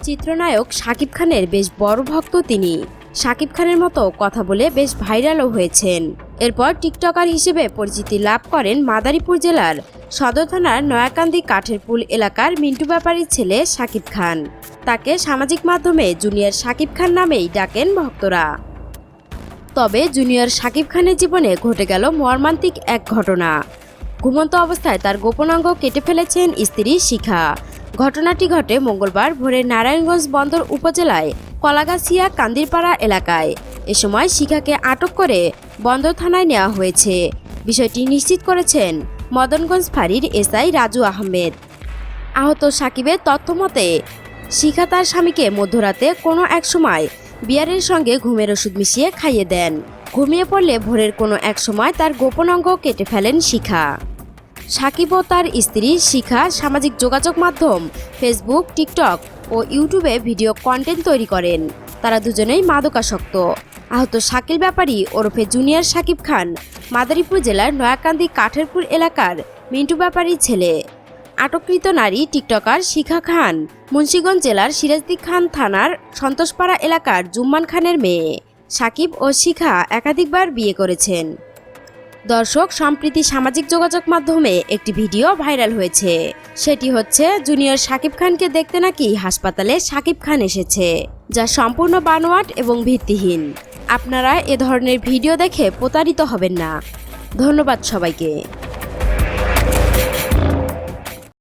চিত্রনায়ক শাকিব খানের বেশ বড় ভক্ত তিনি। শাকিব খানের মতো কথা বলে বেশ ভাইরালও হয়েছেন। এরপর টিকটকার হিসেবে পরিচিতি লাভ করেন মাদারীপুর জেলার সদর থানার নয়াকান্দি কাঠের পুল এলাকার মিন্টু ব্যাপারীর ছেলে শাকিব খান। তাকে সামাজিক মাধ্যমে জুনিয়র শাকিব খান নামেই ডাকেন ভক্তরা। তবে জুনিয়র শাকিব খানের জীবনে ঘটে গেল মর্মান্তিক এক ঘটনা। ঘুমন্ত অবস্থায় তার গোপনাঙ্গ কেটে ফেলেছেন স্ত্রী শিখা। ঘটনাটি ঘটে মঙ্গলবার ভোরে নারায়ণগঞ্জ বন্দর উপজেলায় কলাগাছিয়া কান্দিরপাড়া এলাকায়। এ সময় শিখাকে আটক করে বন্দর থানায় নেওয়া হয়েছে। বিষয়টি নিশ্চিত করেছেন মদনগঞ্জ ফাঁড়ির এসআই রাজু আহমেদ। আহত সাকিবের তথ্য মতে, শিখা তার স্বামীকে মধ্যরাতে কোনো এক সময় বিয়ারের সঙ্গে ঘুমের ওষুধ মিশিয়ে খাইয়ে দেন। ঘুমিয়ে পড়লে ভোরের কোনো এক সময় তার গোপন অঙ্গ কেটে ফেলেন শিখা। সাকিব ও তার স্ত্রী শিখা সামাজিক যোগাযোগ মাধ্যম ফেসবুক, টিকটক ও ইউটিউবে ভিডিও কন্টেন্ট তৈরি করেন। তারা দুজনেই মাদকাসক্ত। আহত শাকিল ব্যাপারী ওরফে জুনিয়র শাকিব খান মাদারীপুর জেলার নয়াকান্দি কাঠেরপুর এলাকার মিন্টু ব্যাপারীর ছেলে। আটককৃত নারী টিকটকার শিখা খান মুন্সিগঞ্জ জেলার সিরাজদি খান থানার সন্তোষপাড়া এলাকার জুম্মান খানের মেয়ে। সাকিব ও শিখা একাধিকবার বিয়ে করেছেন। দর্শক, সম্প্রতি সামাজিক যোগাযোগ মাধ্যমে একটি ভিডিও ভাইরাল হয়েছে। সেটি হচ্ছে জুনিয়র শাকিব খানকে দেখতে নাকি হাসপাতালে শাকিব খান এসেছে, যা সম্পূর্ণ বানোয়াট এবং ভিত্তিহীন। আপনারা এ ধরনের ভিডিও দেখে প্রতারিত হবেন না। ধন্যবাদ সবাইকে।